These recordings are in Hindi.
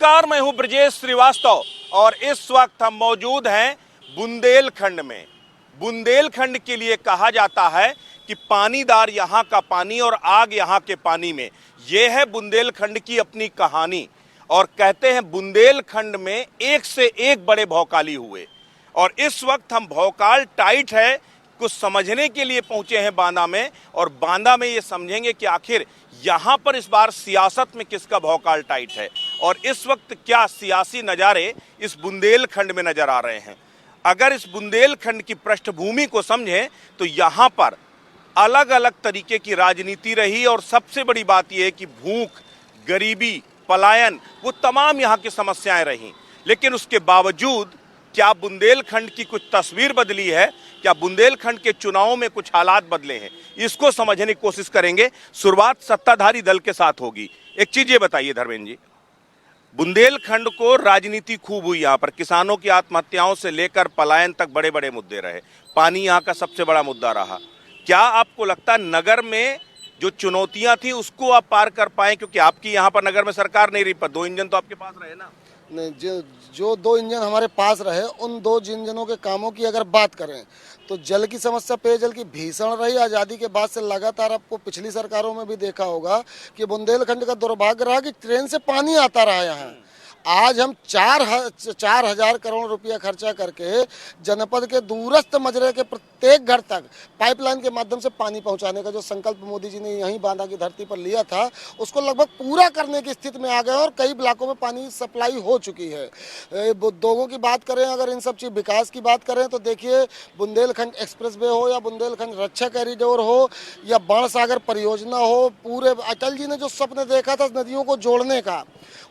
नमस्कार, मैं हूं ब्रजेश श्रीवास्तव और इस वक्त हम मौजूद हैं बुंदेलखंड में। बुंदेलखंड के लिए कहा जाता है कि पानीदार यहाँ का पानी और आग यहाँ के पानी में, यह है बुंदेलखंड की अपनी कहानी। और कहते हैं बुंदेलखंड में एक से एक बड़े भौकाली हुए और इस वक्त हम भौकाल टाइट है कुछ समझने के लिए पहुंचे हैं बांदा में, और बांदा में ये समझेंगे कि आखिर यहाँ पर इस बार सियासत में किसका भौकाल टाइट है और इस वक्त क्या सियासी नज़ारे इस बुंदेलखंड में नजर आ रहे हैं। अगर इस बुंदेलखंड की पृष्ठभूमि को समझें तो यहाँ पर अलग अलग तरीके की राजनीति रही और सबसे बड़ी बात यह है कि भूख, गरीबी, पलायन, वो तमाम यहाँ की समस्याएं रहीं। लेकिन उसके बावजूद क्या बुंदेलखंड की कुछ तस्वीर बदली है, क्या बुंदेलखंड के चुनावों में कुछ हालात बदले हैं, इसको समझने की कोशिश करेंगे। शुरुआत सत्ताधारी दल के साथ होगी। एक चीज ये बताइए धर्मेंद्र जी, बुंदेलखंड को राजनीति खूब हुई, यहाँ पर किसानों की आत्महत्याओं से लेकर पलायन तक बड़े बड़े मुद्दे रहे, पानी यहाँ का सबसे बड़ा मुद्दा रहा। क्या आपको लगता है नगर में जो चुनौतियां थी उसको आप पार कर पाए, क्योंकि आपकी यहाँ पर नगर में सरकार नहीं रही, पर 2 इंजन तो आपके पास रहे ना? नहीं, जो 2 इंजन हमारे पास रहे, उन 2 इंजनों के कामों की अगर बात करें तो जल की समस्या, पेयजल की भीषण रही। आज़ादी के बाद से लगातार आपको पिछली सरकारों में भी देखा होगा कि बुंदेलखंड का दुर्भाग्य रहा कि ट्रेन से पानी आता रहा यहाँ। आज हम 4,000 करोड़ रुपया खर्चा करके जनपद के दूरस्थ मजरे के प्रत्येक घर तक पाइपलाइन के माध्यम से पानी पहुंचाने का जो संकल्प मोदी जी ने यहीं बांदा की धरती पर लिया था, उसको लगभग पूरा करने की स्थिति में आ गए और कई ब्लॉकों में पानी सप्लाई हो चुकी है। उद्योगों की बात करें, अगर इन सब चीज़ विकास की बात करें तो देखिए, बुंदेलखंड एक्सप्रेस वे हो या बुंदेलखंड रक्षा कॉरिडोर हो या बाणसागर परियोजना हो, पूरे अटल जी ने जो स्वप्न देखा था नदियों को जोड़ने का,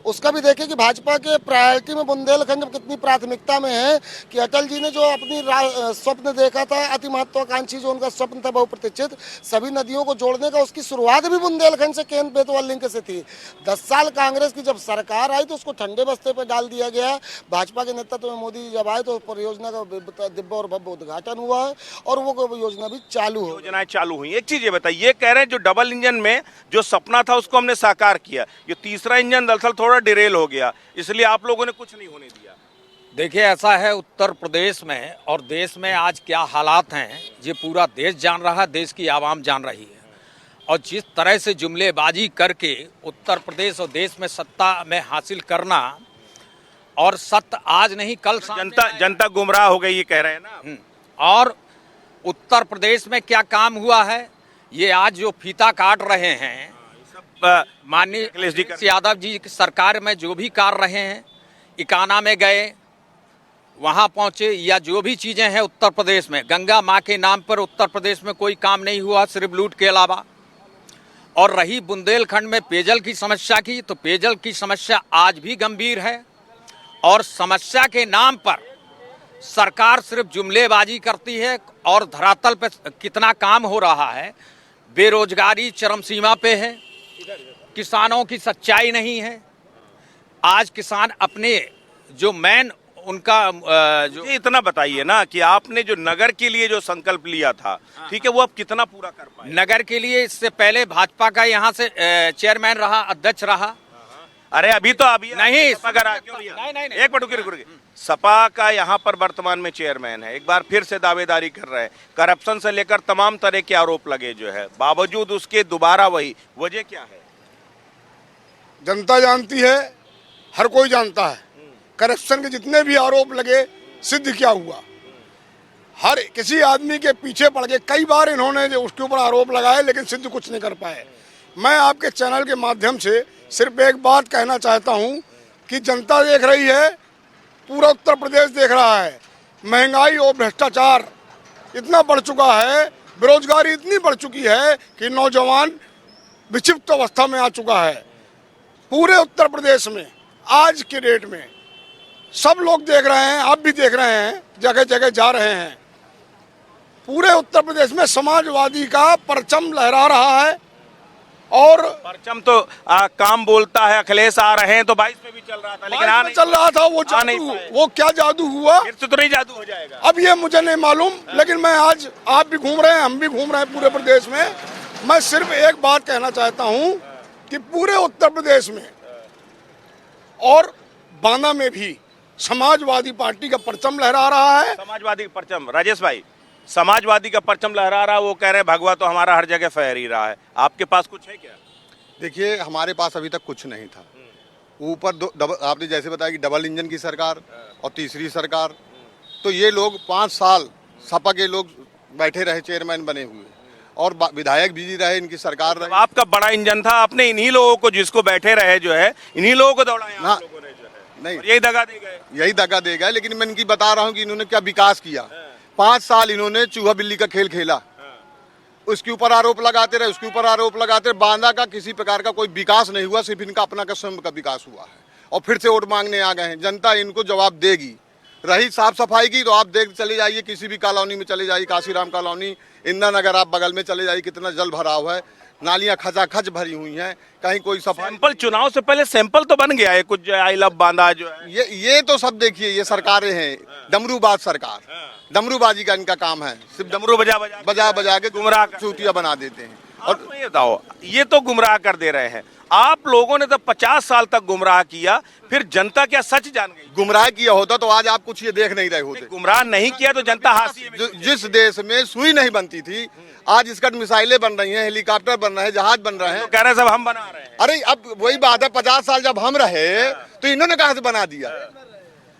उसका भी देखिए कि भाजपा के प्रायोरिटी में बुंदेलखंड कितनी प्राथमिकता में है कि अटल जी ने जो अपनी स्वप्न देखा था, अति महत्वाकांक्षी जो उनका स्वप्न था बहुप्रतीक्षित, सभी नदियों को जोड़ने का, उसकी शुरुआत भी बुंदेलखंड से केन बेतवा लिंक से थी। 10 साल कांग्रेस की जब सरकार आई तो उसको ठंडे बस्ते पर डाल दिया गया। भाजपा के नेतृत्व में मोदी जी जब आए तो परियोजना का दिव्य और भव्य उद्घाटन हुआ है और वो योजना भी चालू हो, योजनाएं चालू हुई। एक चीज ये बताइए, ये कह रहे हैं जो डबल इंजन में जो सपना था उसको हमने साकार किया, ये तीसरा इंजन दरअसल थोड़ा डिरेल हो गया, इसलिए आप लोगों ने कुछ नहीं होने दिया। देखिए, ऐसा है उत्तर प्रदेश में और देश में आज क्या हालात हैं ये पूरा देश जान रहा है, देश की आवाम जान रही है। और जिस तरह से जुमलेबाजी करके उत्तर प्रदेश और देश में सत्ता में हासिल करना, और सत्य आज नहीं कल जनता गुमराह हो गई, ये कह रहे हैं ना। और उत्तर प्रदेश में क्या काम हुआ है, ये आज जो फीता काट रहे हैं माननीय अखिलेश यादव जी की सरकार में, जो भी कर रहे हैं, इकाना में गए, वहाँ पहुँचे, या जो भी चीज़ें हैं उत्तर प्रदेश में, गंगा माँ के नाम पर उत्तर प्रदेश में कोई काम नहीं हुआ सिर्फ लूट के अलावा। और रही बुंदेलखंड में पेयजल की समस्या की, तो पेयजल की समस्या आज भी गंभीर है और समस्या के नाम पर सरकार सिर्फ जुमलेबाजी करती है और धरातल पे कितना काम हो रहा है। बेरोजगारी चरम सीमा पे है, किसानों की सच्चाई नहीं है। आज किसान अपने जो मेन उनका जो, इतना बताइए ना कि आपने जो नगर के लिए जो संकल्प लिया था, ठीक है, वो आप कितना पूरा कर पाए? नगर के लिए इससे पहले भाजपा का यहाँ से चेयरमैन रहा, अध्यक्ष रहा। अरे अभी तो अभी नहीं, नहीं, एक मिनट रुकिए। सपा का यहाँ पर वर्तमान में चेयरमैन है, एक बार फिर से दावेदारी कर रहे हैं, करप्शन से लेकर तमाम तरह के आरोप लगे जो है, बावजूद उसके दोबारा वही, वजह क्या है? जनता जानती है, हर कोई जानता है। करप्शन के जितने भी आरोप लगे, सिद्ध क्या हुआ? हर किसी आदमी के पीछे पड़ के कई बार इन्होंने जो उसके ऊपर आरोप लगाए, लेकिन सिद्ध कुछ नहीं कर पाए। मैं आपके चैनल के माध्यम से सिर्फ एक बात कहना चाहता हूं कि जनता देख रही है, पूरा उत्तर प्रदेश देख रहा है, महंगाई और भ्रष्टाचार इतना बढ़ चुका है, बेरोजगारी इतनी बढ़ चुकी है कि नौजवान विक्षिप्त अवस्था में आ चुका है। पूरे उत्तर प्रदेश में आज के डेट में सब लोग देख रहे हैं, आप भी देख रहे हैं, जगह जगह जा रहे हैं। पूरे उत्तर प्रदेश में समाजवादी का परचम लहरा रहा है और परचम तो काम बोलता है। अखिलेश आ रहे हैं तो 22 में भी चल रहा था, लेकिन नहीं चल रहा था। वो जादू, वो क्या जादू हुआ, फिर से तो नहीं जादू हो जाएगा अब ये मुझे नहीं मालूम। लेकिन मैं आज, आप भी घूम रहे हैं, हम भी घूम रहे हैं पूरे प्रदेश में, मैं सिर्फ एक बात कहना चाहता हूँ कि पूरे उत्तर प्रदेश में और बांदा में भी समाजवादी पार्टी का परचम लहरा रहा है। समाजवादी का परचम, राजेश भाई, समाजवादी का परचम लहरा रहा है, वो कह रहे हैं भगवा तो हमारा हर जगह फहर ही रहा है। आपके पास कुछ है क्या? देखिए, हमारे पास अभी तक कुछ नहीं था। ऊपर आपने जैसे बताया कि डबल इंजन की सरकार और तीसरी सरकार, तो ये लोग 5 साल सपा के लोग बैठे रहे, चेयरमैन बने हुए, और विधायक भी रहे, इनकी सरकार रही। आपका बड़ा इंजन था, आपने इन्हीं लोगों को, जिसको बैठे रहे जो है, इन्हीं लोगों को दौड़ाया आप लोगों ने जो है। नहीं, और यही दगा दे गए। यही दगा दे गए। लेकिन मैं इनकी बता रहा हूँ कि इन्होंने क्या विकास किया। 5 साल इन्होंने चूहा बिल्ली का खेल खेला, उसके ऊपर आरोप लगाते रहे, उसके ऊपर आरोप लगाते रहे। बांदा का किसी प्रकार का कोई विकास नहीं हुआ, सिर्फ इनका अपना स्वयं का विकास हुआ है। और फिर से वोट मांगने आ गए हैं। जनता इनको जवाब देगी। रही साफ सफाई की, तो आप देख चले जाइए, किसी भी कॉलोनी में चले जाइए, काशीराम कॉलोनी, इंदिरा नगर, आप बगल में चले जाइए, कितना जल भराव है, नालियां खचाखच भरी हुई हैं, कहीं कोई सफाई। सैंपल, चुनाव से पहले सैंपल तो बन गया है कुछ, आई लव बांदा जो है। ये तो सब देखिए, ये सरकारें हैं, डमरूबाज सरकार, डमरूबाजी का इनका काम है। सिर्फ डमरू बजा बजा के गुमराह चूतिया बना देते हैं। और तो ये बताओ, ये तो गुमराह कर दे रहे हैं, आप लोगों ने तो 50 साल तक गुमराह किया, फिर जनता क्या सच जान गई? गुमराह किया होता तो आज आप कुछ ये देख नहीं रहे होते। गुमराह नहीं किया तो जनता हाशिए में। जिस देश में सुई नहीं बनती थी, आज स्कट मिसाइलें बन रही हैं, हेलीकॉप्टर बन रहे हैं, जहाज बन रहे हैं। तो कह रहे सब हम बना रहे हैं। अरे अब वही बात है, 50 साल जब हम रहे तो इन्होंने कहाँ से बना दिया?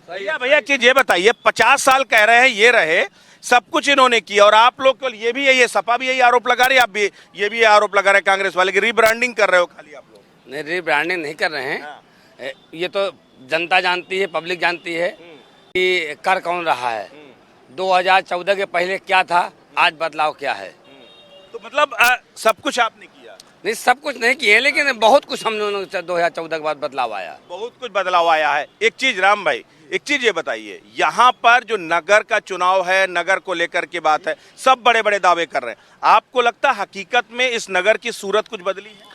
भैया कि ये बताइए, 50 साल कह रहे हैं ये रहे, सब कुछ इन्होंने किया, और आप लोग केवल ये भी है, ये सपा भी यही आरोप लगा रही है, आप भी ये भी आरोप लगा रहे हैं कांग्रेस वाले की रीब्रांडिंग कर रहे हो खाली आप लोग। नहीं, रीब्रांडिंग नहीं कर रहे हैं। ये तो जनता जानती है, पब्लिक जानती है कि कर कौन रहा है। 2014 के पहले क्या था, आज बदलाव क्या है। तो मतलब सब कुछ आपने किया? नहीं, सब कुछ नहीं किए, लेकिन बहुत कुछ हम लोगों 2014 के बाद बदलाव आया। बहुत कुछ बदलाव आया है। एक चीज राम भाई, एक चीज ये बताइए, यहाँ पर जो नगर का चुनाव है, नगर को लेकर के बात है, सब बड़े बड़े दावे कर रहे हैं, आपको लगता है हकीकत में इस नगर की सूरत कुछ बदली है?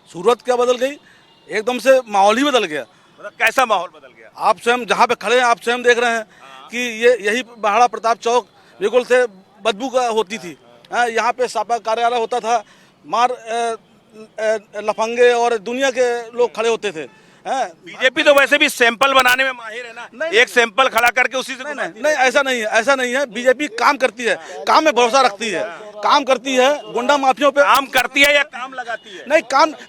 सूरत क्या बदल गई, एकदम से माहौल ही बदल गया। मतलब कैसा माहौल बदल गया? आप स्वयं जहाँ पे खड़े हैं, आप स्वयं देख रहे हैं कि ये यही महाराणा प्रताप चौक बिल्कुल से बदबू का होती थी। यहाँ पे सपा कार्यालय होता था, मार लफंगे और दुनिया के लोग खड़े होते थे। बीजेपी तो वैसे भी सैंपल बनाने में माहिर है ना, एक सैंपल खड़ा करके उसी से नहीं, ऐसा नहीं है, ऐसा नहीं है। बीजेपी काम करती है, काम में भरोसा रखती है, काम करती है, गुंडा माफियों पे काम करती है या काम लगाती है? नहीं,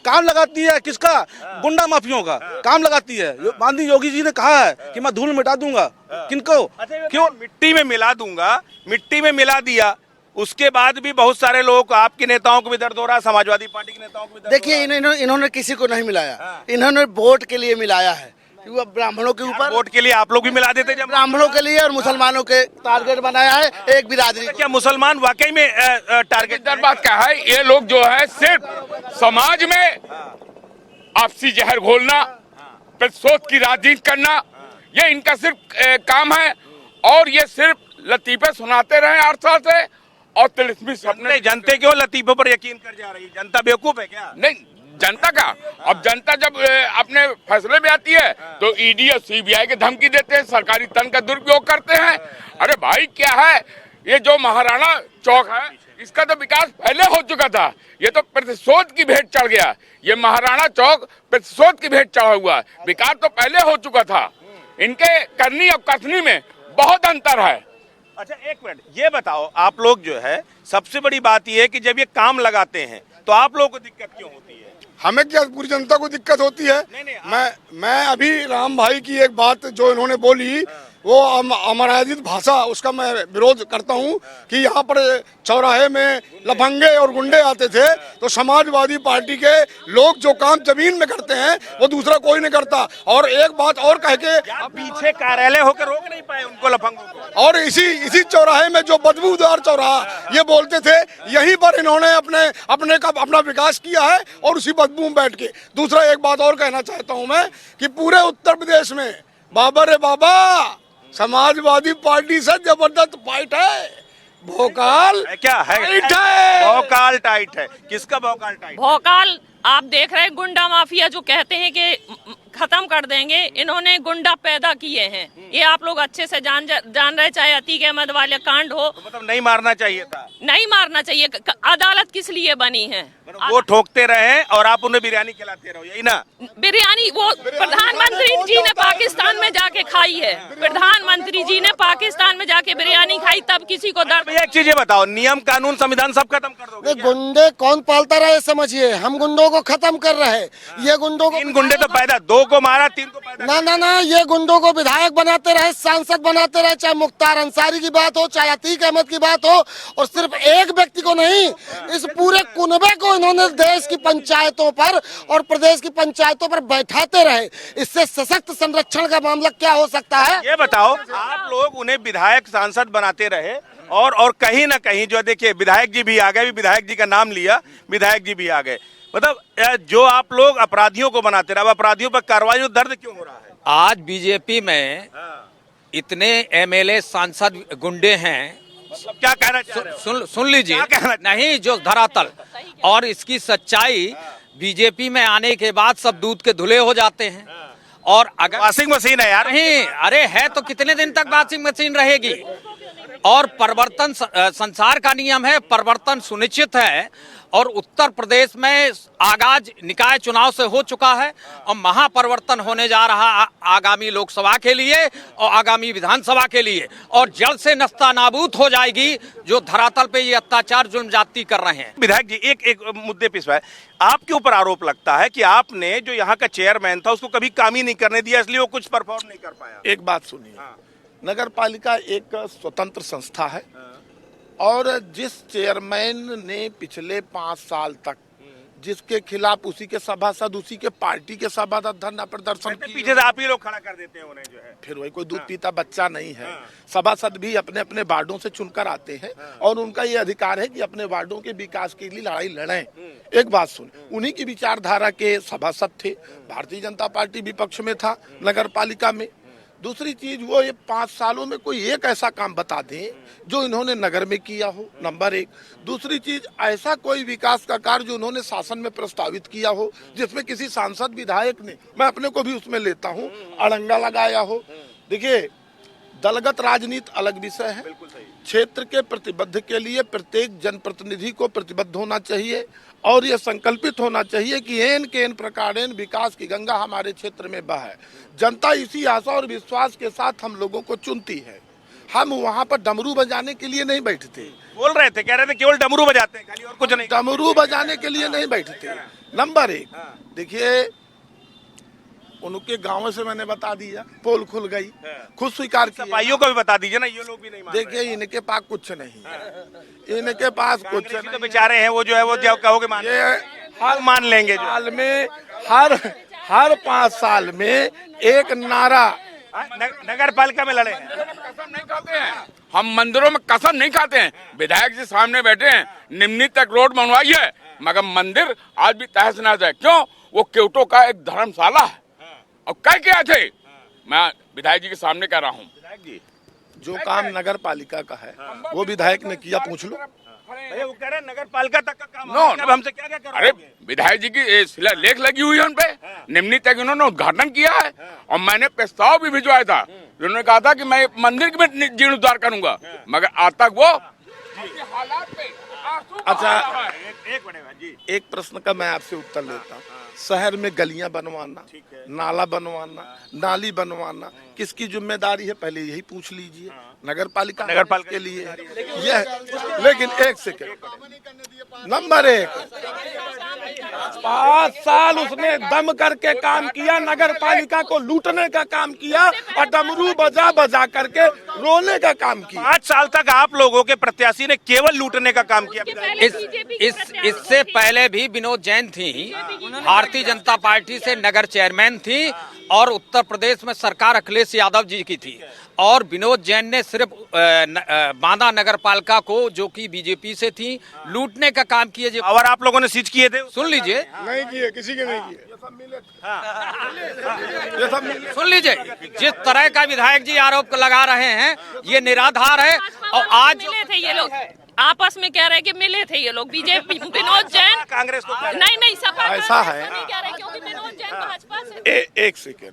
काम लगाती है। किसका? गुंडा माफियों का काम लगाती है। माननीय योगी जी ने कहा है कि मैं धूल मिटा दूंगा। किनको? क्यों? मिट्टी में मिला दूंगा, मिट्टी में मिला दिया, उसके बाद भी बहुत सारे लोगों को, आपके नेताओं को भी दर्द हो रहा है, समाजवादी पार्टी के नेताओं को भी दर्द। देखिए, इन्होंने किसी को नहीं मिलाया, इन्होंने वोट के लिए मिलाया है। ब्राह्मणों के ऊपर वोट के लिए आप लोग भी मिला देते जब? ब्राह्मणों के लिए और मुसलमानों के टारगेट बनाया है, एक बिरादरी। क्या मुसलमान वाकई में टारगेट? बात क्या है, ये लोग जो है सिर्फ समाज में आपसी जहर घोलना, प्रतिशोध की राजनीति करना, ये इनका सिर्फ काम है। और ये सिर्फ लतीफे सुनाते रहे 8 साल से, और तिलिस्मी सपने। जनता क्यों लतीफों पर यकीन कर जा रही है? जनता बेवकूफ है क्या? नहीं, जनता का, अब जनता जब अपने फैसले में आती है तो ईडी और सीबीआई के धमकी देते हैं, सरकारी धन का दुरुपयोग करते हैं। अरे भाई, क्या है ये जो महाराणा चौक है, इसका तो विकास पहले हो चुका था, ये तो प्रतिशोध की भेंट चढ़ गया। ये महाराणा चौक प्रतिशोध की भेंट चढ़ा हुआ है, विकास तो पहले हो चुका था। इनके करनी और कसनी में बहुत अंतर है। अच्छा, एक मिनट, ये बताओ, आप लोग जो है, सबसे बड़ी बात ये है कि जब ये काम लगाते हैं तो आप लोगों को दिक्कत क्यों होती है? हमें क्या, पूरी जनता को दिक्कत होती है? नहीं, मैं अभी राम भाई की एक बात जो इन्होंने बोली, वो अमराजित भाषा, उसका मैं विरोध करता हूँ कि यहाँ पर चौराहे में लफंगे और गुंडे आते थे, तो समाजवादी पार्टी के लोग जो काम जमीन में करते हैं वो दूसरा कोई नहीं करता। और एक बात और कह के, पीछे कार्यालय होकर रोक नहीं पाए उनको, लफंगों को। और इसी चौराहे में जो बदबूदार चौराहा ये बोलते थे, यहीं पर इन्होंने अपना विकास किया है, और उसी बदबू में बैठ के। दूसरा एक बात और कहना चाहता हूँ मैं कि पूरे उत्तर प्रदेश में बाबा रे बाबा, समाजवादी पार्टी से जबरदस्त फाइट है। भोकाल क्या है? टाइट है, भोकाल टाइट है। किसका भोकाल टाइट? भोकाल आप देख रहे हैं, गुंडा माफिया जो कहते हैं कि खत्म कर देंगे। इन्होंने गुंडा पैदा किए हैं, ये आप लोग अच्छे से जान रहे, चाहे अतीक अहमद वाले कांड हो। तो मतलब नहीं मारना चाहिए था, नहीं मारना चाहिए। अदालत किस लिए बनी है? वो ठोकते रहे और आप उन्हें बिरयानी खिलाते रहो, यही ना? बिरयानी वो प्रधानमंत्री जी ने पाकिस्तान में जाके खाई है, प्रधानमंत्री जी ने पाकिस्तान में जाके बिरयानी खाई, तब किसी को दर्द। भैया एक चीज ये बताओ, नियम कानून संविधान सब खत्म कर दोगे क्या? गुंडे कौन पालता रहे समझिए, हम गुंडों को खत्म कर रहे हैं। ये गुंडों को 3 गुंडे तो पैदा, 2 को मारा, 3 को पैदा। ना ना ना, ये गुंडों को विधायक बनाते रहे, सांसद बनाते रहे, चाहे मुख्तार अंसारी की बात हो, चाहे अतीक अहमद की बात हो, और सिर्फ एक व्यक्ति को नहीं, इस पूरे कुनबे को इन्होंने देश की पंचायतों पर और प्रदेश की पंचायतों पर बैठाते रहे। इससे सशक्त संरक्षण का मामला क्या हो सकता है? ये बताओ, आप लोग उन्हें विधायक सांसद बनाते रहे और कहीं ना कहीं जो देखिए विधायक जी भी आ गए, विधायक जी का नाम लिया, विधायक जी भी आ गए, मतलब जो आप लोग अपराधियों को बनाते रहे, अब अपराधियों पर कार्रवाई में दर्द क्यों हो रहा है? आज बीजेपी में इतने एमएलए सांसद गुंडे हैं, मतलब क्या कहना चाह रहे हो? सुन लीजिए, नहीं जो धरातल और इसकी सच्चाई, बीजेपी में आने के बाद सब दूध के धुले हो जाते हैं। और अगर वॉशिंग मशीन है यार, नहीं, अरे है तो कितने दिन तक वॉशिंग मशीन रहेगी? और परिवर्तन संसार का नियम है, परिवर्तन सुनिश्चित है। और उत्तर प्रदेश में आगाज निकाय चुनाव से हो चुका है और महापरिवर्तन होने जा रहा आगामी लोकसभा के लिए और आगामी विधानसभा के लिए, और जड़ से नस्तानाबूद हो जाएगी जो धरातल पे ये अत्याचार जुल्म जाती कर रहे हैं। विधायक जी एक मुद्दे पे इस पर आपके ऊपर आरोप लगता है कि आपने जो यहाँ का चेयरमैन था उसको कभी काम ही नहीं करने दिया, इसलिए वो कुछ परफॉर्म नहीं कर पाया। एक बात सुनिए, नगर पालिका एक स्वतंत्र संस्था है और जिस चेयरमैन ने पिछले 5 साल तक जिसके खिलाफ उसी के सभासद, उसी के पार्टी के सभासद धरना प्रदर्शन किए, पीछे से आप ही लोग खड़ा कर देते हैं उन्हें, जो है फिर वही कोई दूध पीता बच्चा नहीं है। सभासद भी अपने अपने वार्डों से चुनकर आते हैं और उनका ये अधिकार है कि अपने वार्डों के विकास के लिए लड़ाई लड़ें। एक बात सुन, उन्हीं की विचारधारा के सभासद थे, भारतीय जनता पार्टी विपक्ष में था नगर पालिका में। दूसरी चीज, वो ये 5 सालों में कोई एक ऐसा काम बता दें जो इन्होंने नगर में किया हो, नंबर 1। दूसरी चीज, ऐसा कोई विकास का कार्य जो उन्होंने शासन में प्रस्तावित किया हो जिसमें किसी सांसद विधायक ने, मैं अपने को भी उसमें लेता हूँ, अड़ंगा लगाया हो। देखिए, दलगत राजनीति अलग विषय है। क्षेत्र के प्रतिबद्ध के लिए प्रत्येक जनप्रतिनिधि को प्रतिबद्ध होना चाहिए और यह संकल्पित होना चाहिए कि एन के एन प्रकारेण विकास की गंगा हमारे क्षेत्र में बहे। जनता इसी आशा और विश्वास के साथ हम लोगों को चुनती है। हम वहाँ पर डमरू बजाने के लिए नहीं बैठते। बोल रहे थे, कह रहे थे केवल डमरू बजाते हैं खाली, और कुछ नहीं। डमरू बजाने के लिए नहीं बैठते। नंबर 1, देखिए, उनके गांव से मैंने बता दिया, पोल खुल गई, खुद स्वीकार किया। सफाइयों को भी बता दीजिए ना, ये लोग भी नहीं मान रहे। देखिए, इनके पास कुछ नहीं है, इनके पास कुछ नहीं। तो बेचारे हैं वो, जो है वो जब कहोगे मान, ये हर मान लेंगे। जो साल में हर 5 साल में एक नारा नगर पालिका में लड़े हैं। कसम नहीं खाते हैं हम, मंदिरों में कसम नहीं खाते हैं। विधायक जी सामने बैठे हैं, निम्नी तक रोड बनवाई है, मगर मंदिर आज भी तहस नहस है। क्यों? वो क्योटो का एक धर्मशाला है। और क्या थे, मैं विधायक जी के सामने कह रहा हूँ, विधायक जी जो काम नगर पालिका का है वो विधायक ने किया, पूछ लो। भैया वो कह रहे हैं नगर पालिका तक का काम, नो, अब हमसे क्या क्या कर। अरे विधायक जी की शिलालेख लगी हुई है उनपे, निम्नी तक उन्होंने उद्घाटन किया है और मैंने प्रस्ताव भी भिजवाया था। उन्होंने कहा था कि मैं मंदिर में जीर्णोद्धार करूंगा, मगर आज तक वो हालात पे अच्छा, एक मिनट जी, एक प्रश्न का मैं आपसे उत्तर लेता हूँ। शहर में गलियां बनवाना, नाला बनवाना, नाली बनवाना किसकी जिम्मेदारी है? पहले यही पूछ लीजिए। नगर पालिका के लिए यह। लेकिन एक सेकंड, नंबर 1, 5 साल उसने दम करके काम किया, नगर पालिका को लूटने का काम किया और डमरू बजा बजा करके रोने का काम किया। 5 साल तक आप लोगों के प्रत्याशी ने केवल लूटने का काम किया। इससे पहले भी विनोद जैन थी, भारतीय जनता पार्टी से नगर चेयरमैन थी और उत्तर प्रदेश में सरकार अखिलेश यादव जी की थी। और विनोद जैन ने सिर्फ बांदा नगर पालिका को, जो कि बीजेपी से थी, लूटने का काम किए। और आप लोगों ने सीज किए थे, सुन लीजिए, नहीं किए, किसी के नहीं किए। सुन लीजिए, जिस तरह का विधायक जी आरोप लगा रहे हैं ये निराधार है। और आज मिले थे ये लोग, आपस में कह रहे हैं कि मिले थे ये लोग बीजेपी विनोद जैन कांग्रेस को कह रहे हैं। नहीं सपा ऐसा कांग्रेस है। को नहीं कह रहे क्योंकि विनोद जैन भाजपा से एक सेकेंड,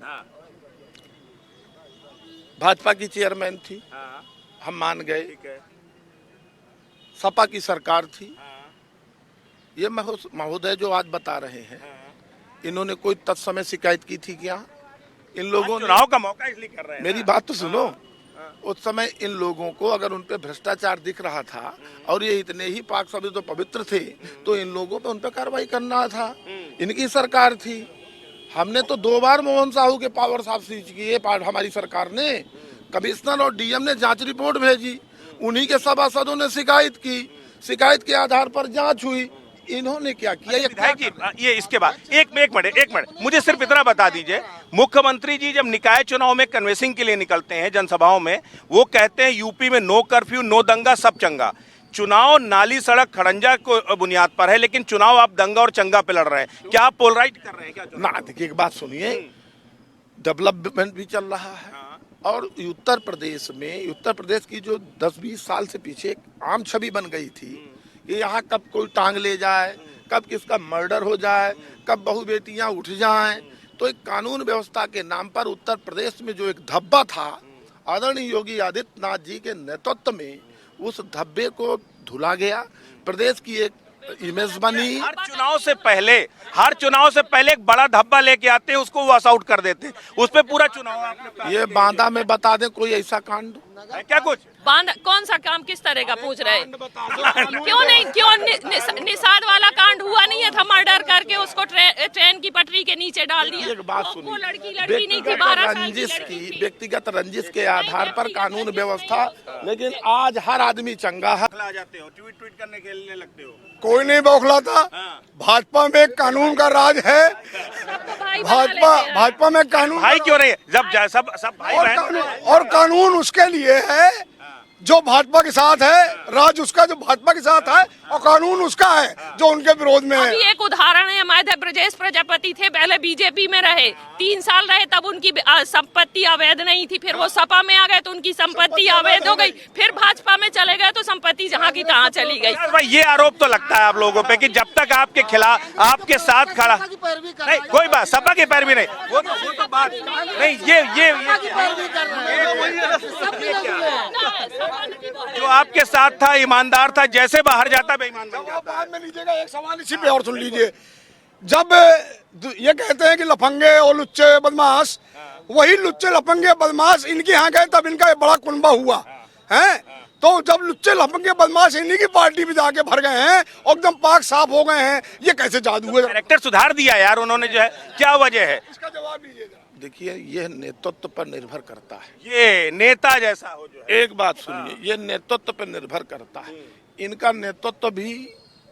भाजपा की चेयरमैन थी, हम मान गए, सपा की सरकार थी। ये महोदय जो आज बता रहे हैं, इन्होंने कोई तत्समय शिकायत की थी क्या? इन लोगों ने चुनाव का मौका इसलिए कर रहे हैं। मेरी बात तो सुनो, उस समय इन लोगों को अगर उन पे भ्रष्टाचार दिख रहा था और ये इतने ही पाक सभी तो पवित्र थे, तो इन लोगों पे उन पे कार्रवाई करना था। इनकी सरकार थी। हमने तो 2 बार मोहन साहू के पावर साहब सीज किए हमारी सरकार ने। कमिश्नर और डीएम ने जांच रिपोर्ट भेजी, उन्हीं के सभासदों ने शिकायत की, शिकायत के आधार पर जांच हुई। इन्होंने क्या किया? ये विधायक जी, ये इसके बाद एक मिनट मुझे सिर्फ इतना बता दीजिए, मुख्यमंत्री जी जब निकाय चुनाव में कन्वेंसिंग के लिए निकलते हैं जनसभाओं में, वो कहते हैं यूपी में नो कर्फ्यू नो दंगा सब चंगा। चुनाव नाली सड़क खड़ंजा को बुनियाद पर है, लेकिन चुनाव आप दंगा और चंगा पे लड़ रहे हैं। क्या आप पोलराइज कर रहे हैं क्या? ना, देखिए एक बात सुनिए, डेवलपमेंट भी चल रहा है और उत्तर प्रदेश की जो 10-20 साल से पीछे एक आम छवि बन गई थी कि यहाँ कब कोई टांग ले जाए, कब किसका मर्डर हो जाए, कब बहु बेटियां उठ जाएं, तो एक कानून व्यवस्था के नाम पर उत्तर प्रदेश में जो एक धब्बा था, आदरणीय योगी आदित्यनाथ जी के नेतृत्व में उस धब्बे को धुला गया। प्रदेश की एक इमेज बनी। हर चुनाव से पहले एक बड़ा धब्बा लेके आते हैं, उसको वॉश आउट कर देते हैं, उस पे पूरा चुनाव आपने। ये बांदा में बता दें कोई ऐसा कांड है क्या? कुछ बांध कौन सा काम किस तरह का पूछ रहे हैं? क्यों निषाद वाला कांड हुआ नहीं है था? मर्डर करके उसको ट्रेन की पटरी के नीचे डाल दिया। एक बात वो सुनिए, लड़की नहीं थी, 12 साल की रंजिश लड़की की थी। व्यक्तिगत रंजिश के आधार पर कानून व्यवस्था, लेकिन आज हर आदमी चंगा है। आ जाते हो, ट्वीट करने खेलने लगते हो। कोई नहीं बौखलाता। भाजपा में कानून का राज है। सबको भाई बना लेते हैं। भाजपा में कानून भाई क्यों नहीं है? जब सब भाई बहन और कानून उसके लिए है जो भाजपा के साथ है, राज उसका जो भाजपा के साथ है, और कानून उसका है जो उनके विरोध में है। अभी एक उदाहरण है, हमारे ब्रजेश प्रजापति थे, पहले बीजेपी में रहे, 3 साल रहे, तब उनकी संपत्ति अवैध नहीं थी, फिर वो सपा में आ गए तो उनकी संपत्ति अवैध हो गई, फिर भाजपा में चले गए तो संपत्ति जहाँ की तहाँ चली गई। भाई ये आरोप तो लगता है आप लोगों पे कि जब तक आपके खिलाफ, आपके साथ खड़ा नहीं, कोई बात सपा की पैरवी नहीं, वो तो बात नहीं। ये जो आपके साथ था ईमानदार था, जैसे बाहर जाता बेईमान बन जाता। बाद में लीजिएगा, एक सवाल इसी पे और सुन लीजिए। जब ये कहते हैं कि लफंगे और लुच्चे बदमाश, वही लुच्चे लफंगे बदमाश इनके यहाँ गए तब इनका बड़ा कुनबा हुआ है। तो जब लुच्चे लफंगे बदमाश इन्हीं की पार्टी में जाके भर गए हैं और एकदम पाक साफ हो गए हैं, ये कैसे जादू है? कैरेक्टर सुधार दिया यार उन्होंने, जो है क्या वजह है? इसका जवाब दीजिएगा। देखिए, यह नेतृत्व पर निर्भर करता है। ये नेता जैसा हो जो है। एक बात सुनिए, ये नेतृत्व पर निर्भर करता है। इनका नेतृत्व भी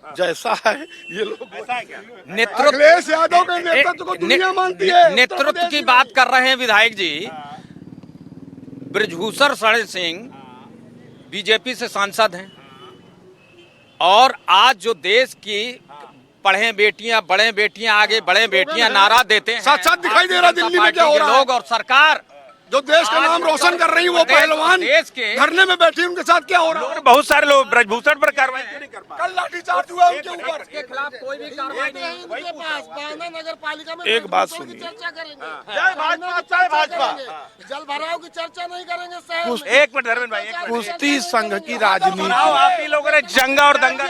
जैसा है, ये लोग अखिलेश यादव के नेतृत्व को दुनिया मानती है। नेतृत्व की बात कर रहे हैं विधायक जी। बृजभूषण शरण सिंह बीजेपी से सांसद हैं और आज जो देश की पढ़े बेटियां, बड़े बेटियां, आगे बड़े बेटियां नारा देते हैं, साथ साथ दिखाई दे रहा दिल्ली में क्या हो रहा है। लोग और सरकार जो देश का नाम रोशन कर रही है, वो पहलवान देश के धरने में बैठी, उनके साथ क्या हो रहा है? और बहुत सारे लोग ब्रजभूषण पर कार्रवाई क्यों नहीं कर पा रहे? कल लाठीचार्ज हुआ उनके ऊपर। के खिलाफ कोई भी कार्रवाई नहीं। नगर पालिका में एक बात सुनिए, चर्चा करेंगे, जय भाजपा, जय भाजपा। जल भराव की चर्चा नहीं करेंगे शहर में। एक मिनट धर्मेंद्र भाई, एक मिनट। कुश्ती संघ की राजनीति। आप ही लोगों ने जंगा और दंगा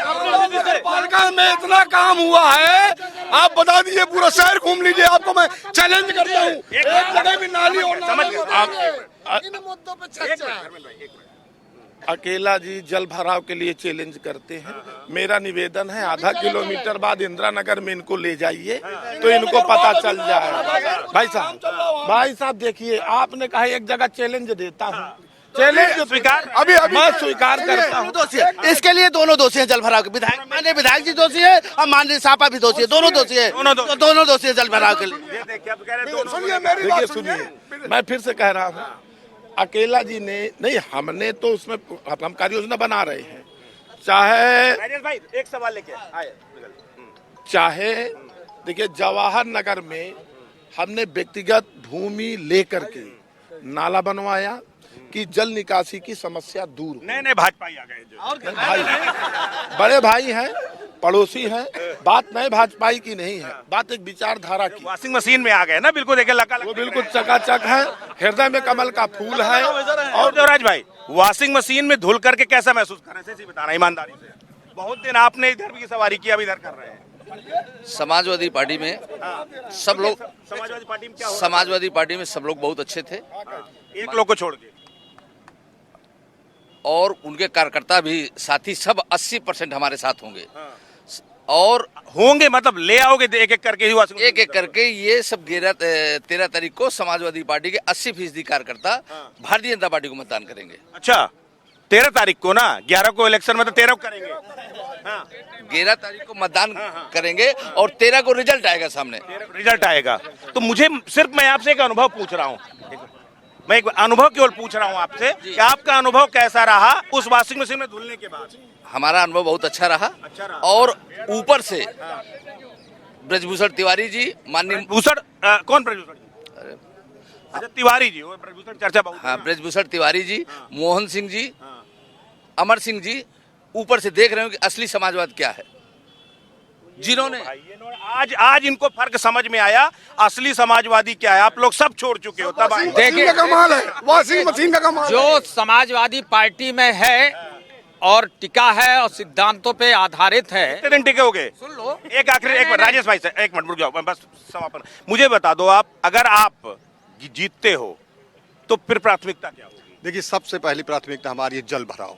नगर पालिका में इतना काम हुआ है, आप बता दीजिए, पूरा शहर घूम लीजिए, आपको मैं चैलेंज करता हूँ। एक जगह भी नाली और इन मुद्दों पे चर्चा है। अकेला जी जल भराव के लिए चैलेंज करते हैं। मेरा निवेदन है, आधा किलोमीटर बाद इंदिरा नगर में इनको ले जाइए तो इनको पता चल जाए। भाई साहब देखिए, आपने कहा एक जगह चैलेंज देता हूँ, चैलेंज स्वीकार, अभी मैं स्वीकार करता हूँ। दोषी है, इसके लिए दोनों दोषी हैं। जल भराव के विधायक, माननीय विधायक जी दोषी है और माननीय सापा भी दोषी है, दोनों दोषी है, दोनों दोषी है जल भराव के लिए। देखिए सुनिए, मैं फिर से कह रहा हूँ, अकेला जी ने नहीं, हमने तो उसमें हम कार्य योजना बना रहे हैं। चाहे भाई एक सवाल लेके आए, चाहे देखिए, जवाहर नगर में हमने व्यक्तिगत भूमि लेकर के नाला बनवाया, कि जल निकासी की समस्या दूर हो। नए नए भाजपा आ गए जो और भाई बड़े भाई हैं, पड़ोसी हैं, बात नए भाजपाई की नहीं है, बात एक विचारधारा की। वॉशिंग मशीन में आ गए ना, बिल्कुल देखे लगा वो बिल्कुल चकाचक है, हृदय में कमल का फूल है। और देवराज भाई, वॉशिंग मशीन में धुल करके कैसा महसूस कर रहे थे, बताना ईमानदारी से। बहुत दिन आपने इधर भी सवारी की, अब इधर कर रहे हैं। समाजवादी पार्टी में सब लोग, समाजवादी पार्टी में क्या हुआ? समाजवादी पार्टी में सब लोग बहुत अच्छे थे एक लोग को छोड़ के, और उनके कार्यकर्ता भी साथी सब 80% हमारे साथ होंगे। और होंगे मतलब ले आओगे एक एक करके ही वॉशिंग एक एक करके ये सब 13 तारीख को समाजवादी पार्टी के 80% कार्यकर्ता भारतीय जनता पार्टी को मतदान करेंगे। अच्छा, 13 तारीख को ना, 11 को इलेक्शन में तो 13 को करेंगे। हाँ, 11 तारीख को मतदान करेंगे और 13 को रिजल्ट आएगा सामने। रिजल्ट आएगा। तो मुझे सिर्फ, मैं आपसे एक अनुभव पूछ रहा हूँ, मैं एक अनुभव केवल पूछ रहा हूँ आपसे कि आपका अनुभव कैसा रहा उस वॉशिंग मशीन में धुलने के बाद? हमारा अनुभव बहुत अच्छा रहा। और ऊपर से ब्रजभूषण तिवारी जी, माननीय भूषण, कौन ब्रजभूषण जी? अच्छा, तिवारी जी, वो ब्रजभूषण चर्चा बहुत। हाँ, ब्रजभूषण तिवारी जी, मोहन सिंह जी, अमर सिंह जी ऊपर से देख रहे हो कि असली समाजवाद क्या है, जिन्होंने आज इनको फर्क समझ में आया, असली समाजवादी क्या है। आप लोग सब छोड़ चुके हो तब। देखिए कमाल है, वॉशिंग मशीन का कमाल। जो समाजवादी पार्टी में है और टिका है और सिद्धांतों पे आधारित है। कितने दिन टिके हो गए? सुन लो, एक आखिरी, एक मिनट राजेश भाई से, एक मिनट रुक जाओ, बस समापन। मुझे बता दो, आप अगर आप जीतते हो तो फिर प्राथमिकता क्या होगी? देखिए, सबसे पहली प्राथमिकता हमारी है जल भराव।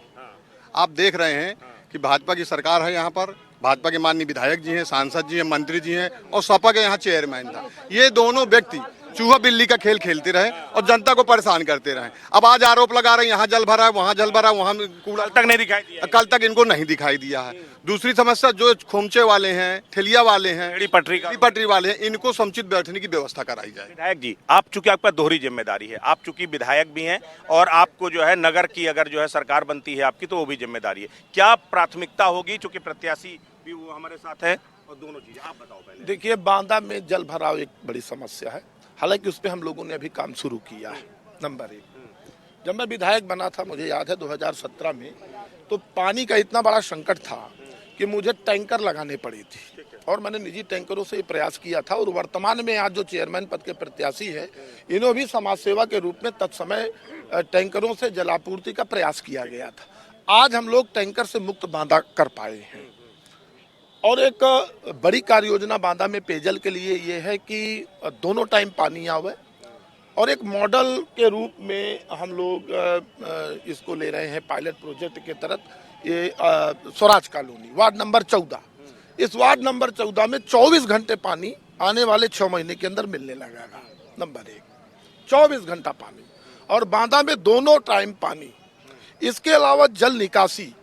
आप देख रहे हैं कि भाजपा की सरकार है, यहाँ पर भाजपा के माननीय विधायक जी हैं, सांसद जी हैं, मंत्री जी हैं, और सपा के यहाँ चेयरमैन था। ये दोनों व्यक्ति चूहा बिल्ली का खेल खेलते रहे और जनता को परेशान करते रहे। अब आज आरोप लगा रहे हैं यहाँ जल भरा है, वहाँ जल भरा, वहाँ कूड़ा तक नहीं दिखाई दिया। कल तक इनको नहीं दिखाई दिया है। दूसरी समस्या, जो खोमचे वाले हैं, ठेलिया वाले हैं, रेहड़ी पटरी वाले हैं, इनको समुचित बैठने की व्यवस्था कराई जाए। विधायक जी, आप चूंकि आपका दोहरी जिम्मेदारी है, आप चूंकि विधायक भी हैं और आपको जो है नगर की अगर जो है सरकार बनती है आपकी, तो वो भी जिम्मेदारी है। क्या प्राथमिकता होगी, चूंकि प्रत्याशी भी वो हमारे साथ है, और दोनों चीजें आप बताओ पहले। देखिए, बांदा में जल भराव एक बड़ी समस्या है, हालांकि उस पर हम लोगों ने अभी काम शुरू किया है। नंबर 1, जब मैं विधायक बना था, मुझे याद है 2017 में, तो पानी का इतना बड़ा संकट था कि मुझे टैंकर लगाने पड़ी थी, और मैंने निजी टैंकरों से ये प्रयास किया था। और वर्तमान में आज जो चेयरमैन पद के प्रत्याशी है, इन्होंने भी समाज सेवा के रूप में तत्समय टैंकरों से जलापूर्ति का प्रयास किया गया था। आज हम लोग टैंकर से मुक्त बांदा कर पाए हैं। और एक बड़ी कार्य योजना बांदा में पेयजल के लिए ये है कि दोनों टाइम पानी आवे, और एक मॉडल के रूप में हम लोग इसको ले रहे हैं पायलट प्रोजेक्ट के तहत। ये स्वराज कॉलोनी वार्ड नंबर 14, इस वार्ड नंबर 14 में 24 घंटे पानी आने वाले 6 महीने के अंदर मिलने लगेगा। नंबर 1, 24 घंटा पानी, और बांदा में दोनों टाइम पानी। इसके अलावा जल निकासी,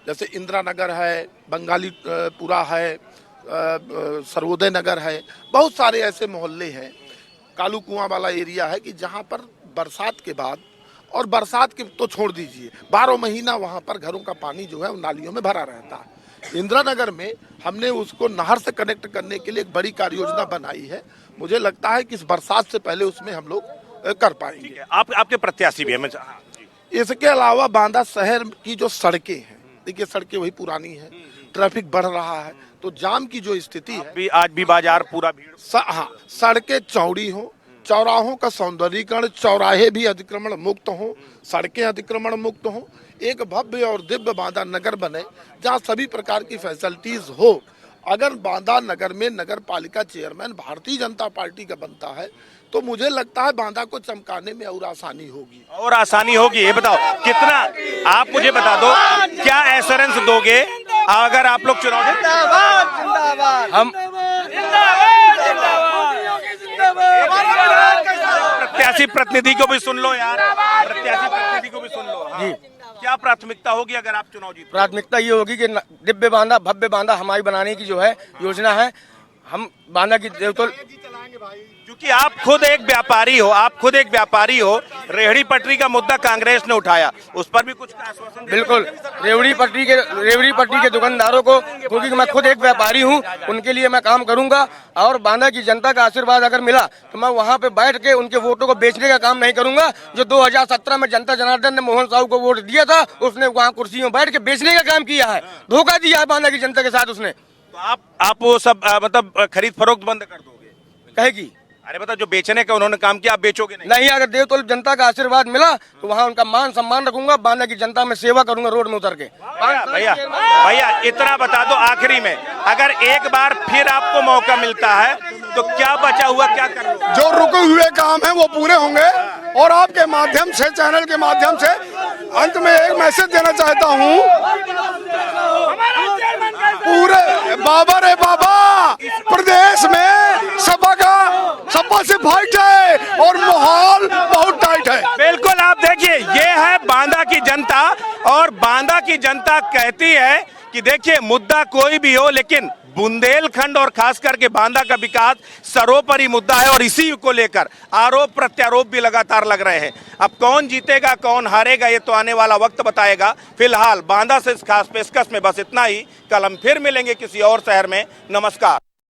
जैसे इंदिरा नगर है, बंगाली पुरा है, सर्वोदय नगर है, बहुत सारे ऐसे मोहल्ले हैं, कालू कुआं वाला एरिया है कि जहां पर बरसात के बाद, और बरसात के तो छोड़ दीजिए, 12 महीना वहां पर घरों का पानी जो है वो नालियों में भरा रहता है। इंदिरा नगर में हमने उसको नहर से कनेक्ट करने के लिए एक बड़ी कार्य योजना बनाई है। मुझे लगता है कि इस बरसात से पहले उसमें हम लोग कर पाएंगे। आपके प्रत्याशी भी है। इसके अलावा बांदा शहर की जो सड़कें हैं, देखिए सड़कें वही पुरानी है, ट्रैफिक बढ़ रहा है, तो जाम की जो स्थिति है, आज भी बाजार पूरा भीड़। हाँ, सड़कें चौड़ी हो, चौराहों का सौंदर्यीकरण, चौराहे भी अतिक्रमण मुक्त हो, सड़कें अतिक्रमण मुक्त हो, एक भव्य और दिव्य बांदा नगर बने जहां सभी प्रकार की फैसिलिटीज हो। अगर बांदा नगर में नगर पालिका चेयरमैन भारतीय जनता पार्टी का बनता है, तो मुझे लगता है बांदा को चमकाने में और आसानी होगी। और आसानी होगी, ये बताओ कितना, आप मुझे बता दो, क्या एश्योरेंस दोगे अगर आप लोग चुनाव? हम प्रत्याशी प्रतिनिधि को भी सुन लो यार, प्रत्याशी प्रतिनिधि को भी सुन लो। हाँ। क्या प्राथमिकता होगी अगर आप चुनाव जीते? प्राथमिकता ये होगी कि दिव्य बांदा, भव्य बांदा हमारी बनाने की जो है योजना है। हम बांदा की देवतुल, क्योंकि आप खुद एक व्यापारी हो, रेहड़ी पटरी का मुद्दा कांग्रेस ने उठाया, उस पर भी कुछ आश्वासन देते बिल्कुल रेवड़ी पट्टी के दुकानदारों को, क्योंकि मैं खुद एक व्यापारी हूं, उनके लिए मैं काम करूंगा। और बांदा की जनता का आशीर्वाद अगर मिला तो मैं वहां पे बैठ के उनके वोटों को बेचने का काम नहीं करूंगा। जो 2017 में जनता जनार्दन ने मोहन साहू को वोट दिया था, उसने वहां कुर्सी में बैठ के बेचने का काम किया है, धोखा दिया है बांदा की जनता के साथ उसने। तो आप वो सब मतलब खरीद फरोख्त बंद कर दोगे? कहेगी अरे बता, जो बेचने का उन्होंने काम किया आप बेचोगे नहीं? अगर देवतुल जनता का आशीर्वाद मिला तो वहाँ उनका मान सम्मान रखूंगा, बांदा की जनता में सेवा करूंगा रोड में उतर के। भैया इतना बता दो आखिरी में, अगर एक बार फिर आपको मौका मिलता है तो क्या बचा हुआ क्या करोगे? जो रुके हुए काम है वो पूरे होंगे। और आपके माध्यम से, चैनल के माध्यम से अंत में एक मैसेज देना चाहता हूँ, पूरे बाबा रे बाबा प्रदेश में सपा से फाइट है और माहौल बहुत टाइट है। बिल्कुल, आप देखिए ये है बांदा की जनता, और बांदा की जनता कहती है कि देखिए मुद्दा कोई भी हो, लेकिन बुंदेलखंड और खास करके बांदा का विकास सर्वोपरि मुद्दा है, और इसी को लेकर आरोप प्रत्यारोप भी लगातार लग रहे हैं। अब कौन जीतेगा कौन हारेगा ये तो आने वाला वक्त बताएगा। फिलहाल बांदा से इस खास पेशकश में बस इतना ही। कल हम फिर मिलेंगे किसी और शहर में। नमस्कार।